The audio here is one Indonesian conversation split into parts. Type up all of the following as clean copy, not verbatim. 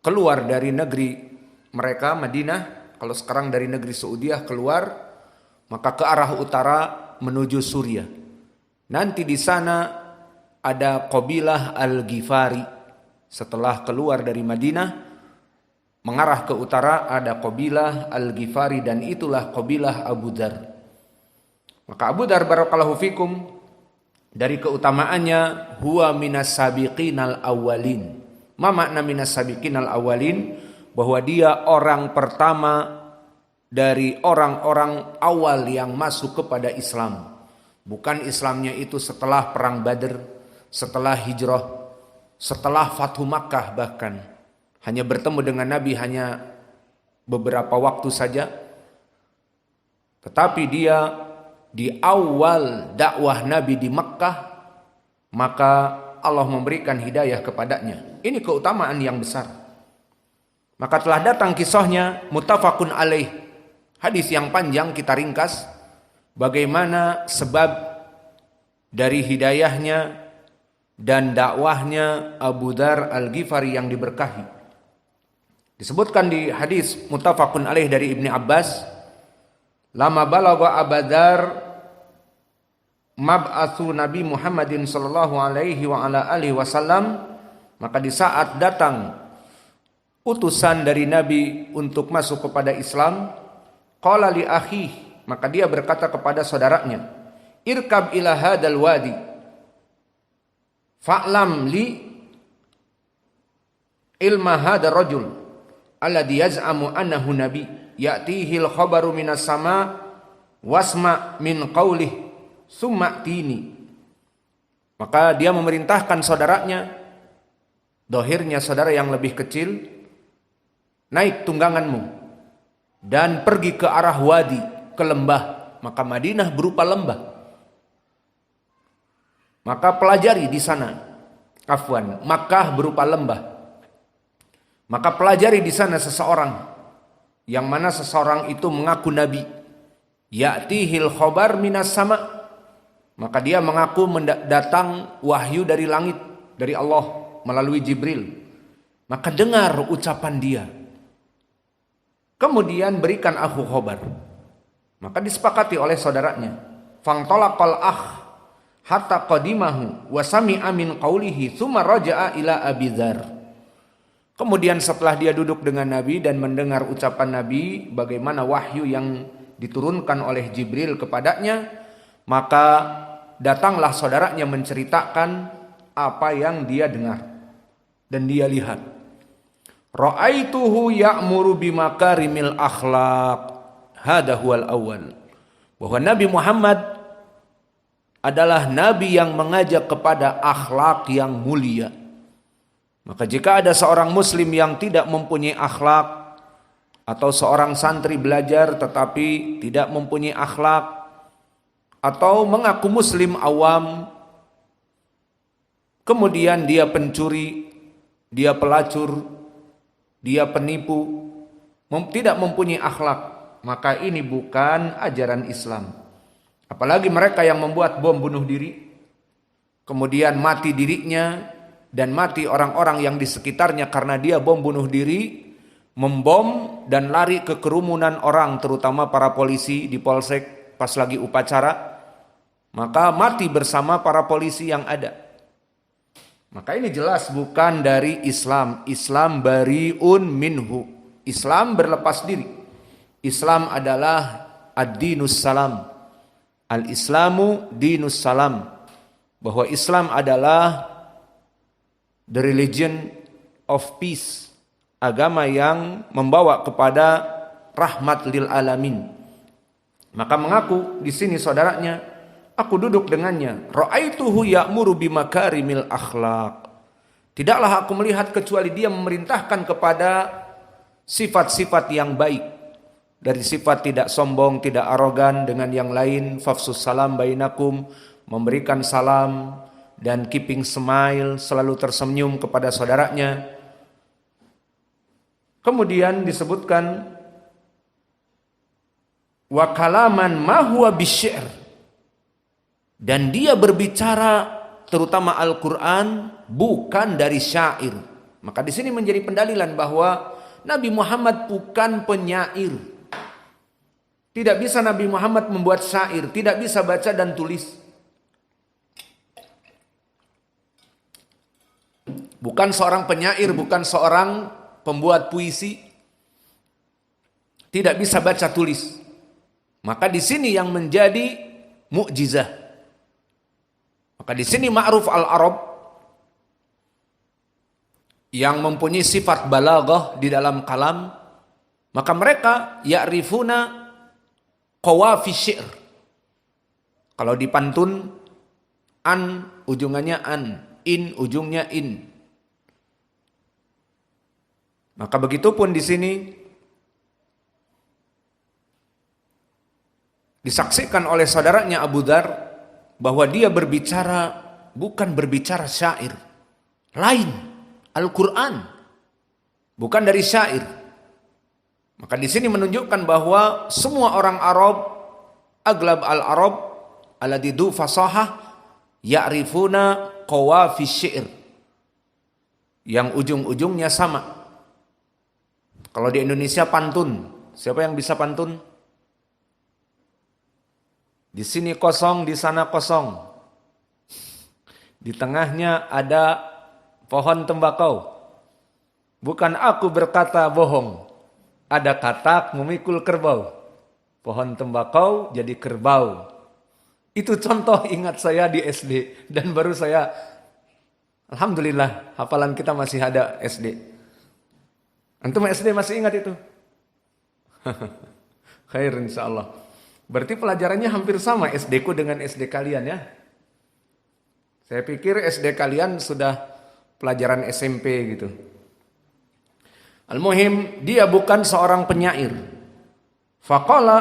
keluar dari negeri mereka Madinah, kalau sekarang dari negeri Saudiah keluar, maka ke arah utara menuju Suriah. Nanti di sana ada kabilah Al-Ghifari. Setelah keluar dari Madinah mengarah ke utara ada kabilah Al-Ghifari, dan itulah kabilah Abu Dzar. Maka Abu Dzar barakallahu fikum, dari keutamaannya, huwa minas sabiqinal awwalin. Ma makna minas sabiqinal awwalin? Bahwa dia orang pertama dari orang-orang awal yang masuk kepada Islam. Bukan Islamnya itu setelah perang Badr, setelah hijrah, setelah Fathu Makkah bahkan. Hanya bertemu dengan Nabi hanya beberapa waktu saja. Tetapi dia di awal dakwah Nabi di Makkah, maka Allah memberikan hidayah kepadanya. Ini keutamaan yang besar. Maka telah datang kisahnya, muttafaqun alaih. Hadis yang panjang kita ringkas. Bagaimana sebab dari hidayahnya dan dakwahnya Abu Dzar Al-Ghifari yang diberkahi. Disebutkan di hadis muttafaqun alaih dari Ibni Abbas, lama balagha Abu Dzar mab'atsu Nabi Muhammadin sallallahu alaihi wa ala alihi wasallam, maka di saat datang utusan dari Nabi untuk masuk kepada Islam, qala li akhihi, maka dia berkata kepada saudaranya, irkab ila hadal wadi fa'lam li ilma hadar rajul alladhi yaz'amu annahu nabi ya'tihil khabaru minas sama wasma min qawlih summa tini. Maka dia memerintahkan saudaranya, dohirnya saudara yang lebih kecil, naik tungganganmu dan pergi ke arah wadi, ke lembah. Maka Madinah berupa lembah. Maka pelajari di sana. Makkah berupa lembah. Maka pelajari di sana seseorang, yang mana seseorang itu mengaku nabi. Ya'tihil khabar minas sama. Maka dia mengaku datang wahyu dari langit, dari Allah melalui Jibril. Maka dengar ucapan dia. Kemudian berikan aku khabar. Maka disepakati oleh saudaranya. Fangtalaqal akh hatta qadimahu wa sami'a min qawlihi tsumma raja'a ila Abi Dzar. Kemudian setelah dia duduk dengan Nabi dan mendengar ucapan Nabi, bagaimana wahyu yang diturunkan oleh Jibril kepadanya, maka datanglah saudaranya menceritakan apa yang dia dengar dan dia lihat. Ra'aituhu ya'muru bimakarimil akhlaq. Hada huwal awal. Bahwa Nabi Muhammad adalah Nabi yang mengajak kepada akhlak yang mulia. Maka jika ada seorang muslim yang tidak mempunyai akhlak, atau seorang santri belajar tetapi tidak mempunyai akhlak, atau mengaku muslim awam, kemudian dia pencuri, dia pelacur, dia penipu, tidak mempunyai akhlak, maka ini bukan ajaran Islam. Apalagi mereka yang membuat bom bunuh diri, kemudian mati dirinya dan mati orang-orang yang di sekitarnya karena dia bom bunuh diri, membom dan lari ke kerumunan orang, terutama para polisi di polsek pas lagi upacara, maka mati bersama para polisi yang ada. Maka ini jelas bukan dari Islam. Islam bariun minhu. Islam berlepas diri. Islam adalah ad-dinus salam. Al-Islamu dinus salam. Bahwa Islam adalah the religion of peace. Agama yang membawa kepada rahmat lil alamin. Maka mengaku di sini saudaranya, aku duduk dengannya. Ra'aituhu ya'muru bimakarimil akhlaq. Tidaklah aku melihat kecuali dia memerintahkan kepada sifat-sifat yang baik. Dari sifat tidak sombong, tidak arogan dengan yang lain, fafsus salam bainakum, memberikan salam dan keeping smile, selalu tersenyum kepada saudaranya. Kemudian disebutkan wa kalaman ma huwa bisy'r, dan dia berbicara terutama Al-Quran bukan dari syair. Maka di sini menjadi pendalilan bahwa Nabi Muhammad bukan penyair. Tidak bisa Nabi Muhammad membuat syair, tidak bisa baca dan tulis. Bukan seorang penyair, bukan seorang pembuat puisi. Tidak bisa baca tulis. Maka di sini yang menjadi mukjizah. Maka di sini ma'ruf al-Arab yang mempunyai sifat balaghah di dalam kalam, maka mereka ya'rifuna qawafi syi'r. Kalau di pantun, an ujungannya an, in ujungnya in. Maka begitupun di sini disaksikan oleh saudaranya Abu Dzar bahwa dia berbicara bukan berbicara syair, lain Al-Quran, bukan dari syair. Maka di sini menunjukkan bahwa semua orang Arab, aglab al-Arab, aladidu fasahah, ya'rifuna qawafi syi'r, yang ujung-ujungnya sama. Kalau di Indonesia pantun, siapa yang bisa pantun? Di sini kosong, di sana kosong. Di tengahnya ada pohon tembakau. Bukan aku berkata bohong. Ada katak memikul kerbau. Pohon tembakau jadi kerbau. Itu contoh ingat saya di SD. Dan baru saya, alhamdulillah, hafalan kita masih ada SD. Antum SD masih ingat itu? Khair insyaallah. Berarti pelajarannya hampir sama SD ku dengan SD kalian ya. Saya pikir SD kalian sudah pelajaran SMP gitu. Al-muhim, dia bukan seorang penyair. Faqala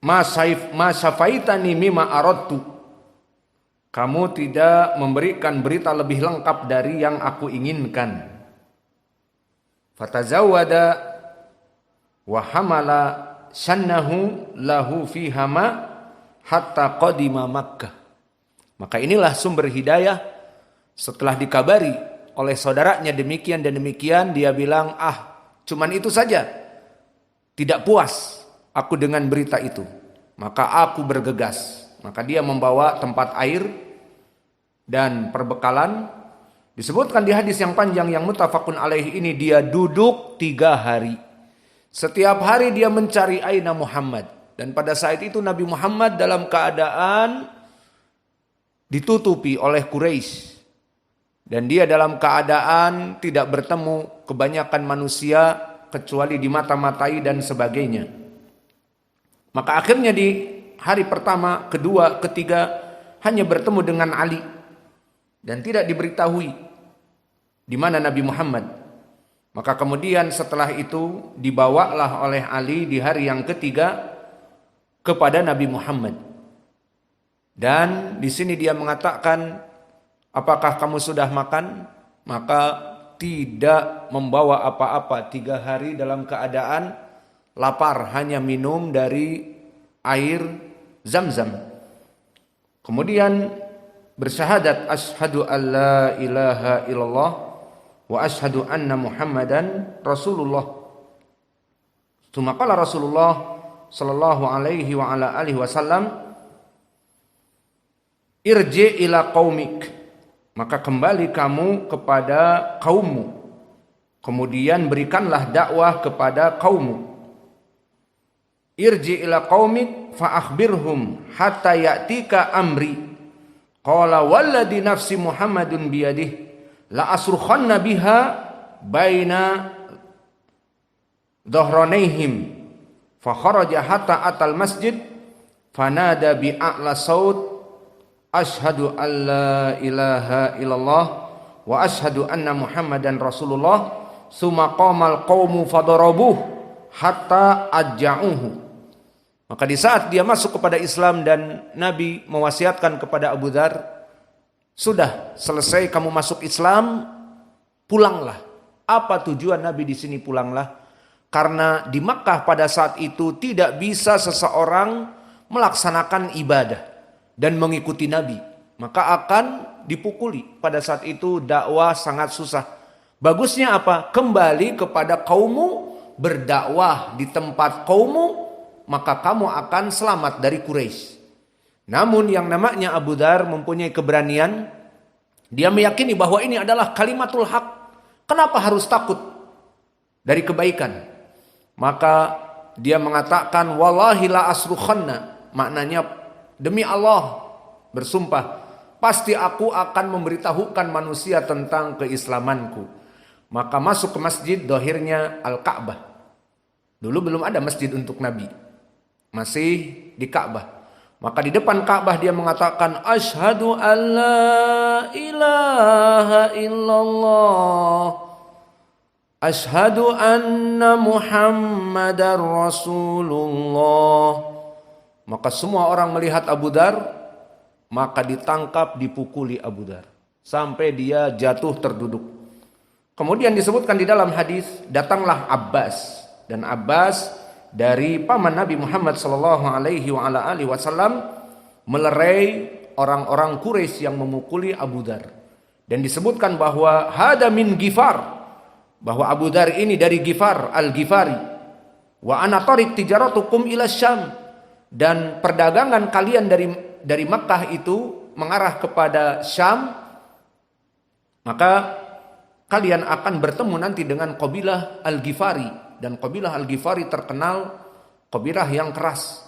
ma syafaitani mimma aradtu. Kamu tidak memberikan berita lebih lengkap dari yang aku inginkan. Fatazawwada wa hamala shannahu lahu fi hama hatta qadima Makkah. Maka inilah sumber hidayah. Setelah dikabari oleh saudaranya demikian dan demikian, dia bilang, cuman itu saja. Tidak puas aku dengan berita itu. Maka aku bergegas. Maka dia membawa tempat air dan perbekalan. Disebutkan di hadis yang panjang yang muttafaqun alaih ini, dia duduk 3 hari. Setiap hari dia mencari aina Muhammad. Dan pada saat itu Nabi Muhammad dalam keadaan ditutupi oleh Quraisy. Dan dia dalam keadaan tidak bertemu kebanyakan manusia kecuali dimata-matai dan sebagainya. Maka akhirnya di hari pertama, kedua, ketiga hanya bertemu dengan Ali. Dan tidak diberitahui di mana Nabi Muhammad. Maka kemudian setelah itu dibawalah oleh Ali di hari yang ketiga kepada Nabi Muhammad. Dan di sini dia mengatakan, apakah kamu sudah makan? Maka tidak membawa apa-apa 3 hari dalam keadaan lapar, hanya minum dari air Zam-Zam. Kemudian bersyahadat asyhadu an la ilaha illallah wa asyhadu anna Muhammadan Rasulullah. Tsumma qala Rasulullah sallallahu alaihi wa ala alihi wasallam, irji ila qaumik, maka kembali kamu kepada kaummu, kemudian berikanlah dakwah kepada kaummu. Irji ila qaumik fa akhbirhum hatta ya'tika amri. Qala walladhi nafsi Muhammadun biyadih la asrukhanna biha baina dhahranaihim. Fa kharaja hatta atal masjid fanada bi a'la saut asyhadu an la ilaha illallah wa asyhadu anna Muhammadan Rasulullah. Summa qamal qaumu fadarabuh hatta ajja'uhu. Maka di saat dia masuk kepada Islam dan Nabi mewasiatkan kepada Abu Dzar, sudah selesai kamu masuk Islam, pulanglah. Apa tujuan Nabi di sini pulanglah? Karena di Makkah pada saat itu tidak bisa seseorang melaksanakan ibadah dan mengikuti Nabi, maka akan dipukuli. Pada saat itu dakwah sangat susah. Bagusnya apa? Kembali kepada kaummu, berdakwah di tempat kaummu, maka kamu akan selamat dari Quraisy. Namun yang namanya Abu Dar mempunyai keberanian. Dia meyakini bahwa ini adalah kalimatul haq. Kenapa harus takut dari kebaikan? Maka dia mengatakan, wallahi la asrukhanna. Maknanya, demi Allah bersumpah, pasti aku akan memberitahukan manusia tentang keislamanku. Maka masuk ke masjid, dohirnya Al-Ka'bah. Dulu belum ada masjid untuk Nabi, masih di Ka'bah. Maka di depan Ka'bah dia mengatakan, asyhadu an la ilaha illallah, asyhadu anna Muhammadar Rasulullah. Maka semua orang melihat Abu Dar, maka ditangkap, dipukuli Abu Dar sampai dia jatuh terduduk. Kemudian disebutkan di dalam hadis, datanglah Abbas, dan Abbas dari paman Nabi Muhammad sallallahu alaihi wasallam melerai orang-orang Quraisy yang memukuli Abu Dar. Dan disebutkan bahwa hada min Ghifar, bahwa Abu Dar ini dari Ghifar, Al-Ghifari. Wa ana tariq tijaratukum ila Syam, dan perdagangan kalian dari Makkah itu mengarah kepada Syam. Maka kalian akan bertemu nanti dengan kabilah Al-Ghifari, dan kabilah Al-Ghifari terkenal kabilah yang keras.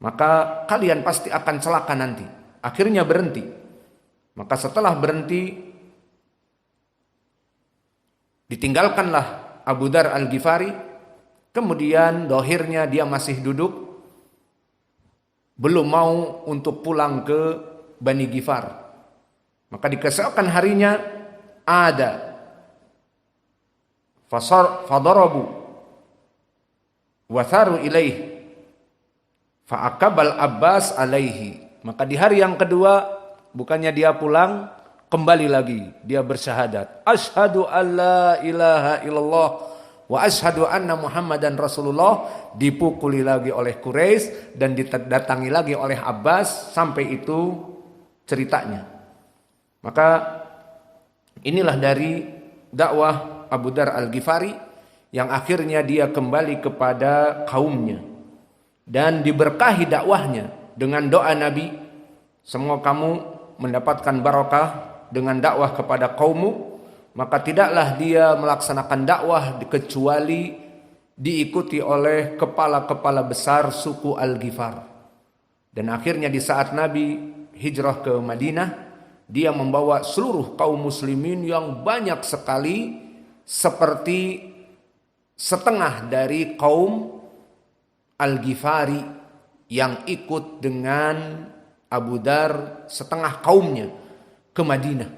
Maka kalian pasti akan celaka nanti. Akhirnya berhenti. Maka setelah berhenti, ditinggalkanlah Abu Dar Al-Ghifari. Kemudian dohirnya dia masih duduk, belum mau untuk pulang ke Bani Ghifar. Maka di keesokan harinya ada fadarabu watharu ilaih fa'akabal Abbas alaihi. Maka di hari yang kedua, bukannya dia pulang, kembali lagi dia bersyahadat, asyhadu alla ilaha illallah wa asyhadu anna Muhammadan Rasulullah. Dipukuli lagi oleh Quraisy dan didatangi lagi oleh Abbas. Sampai itu ceritanya. Maka inilah dari dakwah Abu Dar Al-Ghifari, yang akhirnya dia kembali kepada kaumnya dan diberkahi dakwahnya dengan doa Nabi, semua kamu mendapatkan barakah dengan dakwah kepada kaummu. Maka tidaklah dia melaksanakan dakwah kecuali diikuti oleh kepala-kepala besar suku Al-Ghifar. Dan akhirnya di saat Nabi hijrah ke Madinah, dia membawa seluruh kaum muslimin yang banyak sekali, seperti setengah dari kaum Al-Ghifari yang ikut dengan Abu Dar, setengah kaumnya ke Madinah.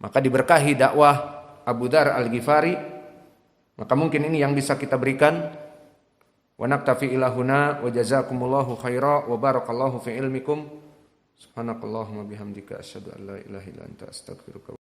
Maka diberkahi dakwah Abu Dar Al-Ghifari. Maka mungkin ini yang bisa kita berikan. Wa naktafi ilahuna wa jazakumullahu khaira wa barakallahu fi ilmikum. Subhanakallahumma bihamdika asyhadu an la ilaha illa anta astaghfiruka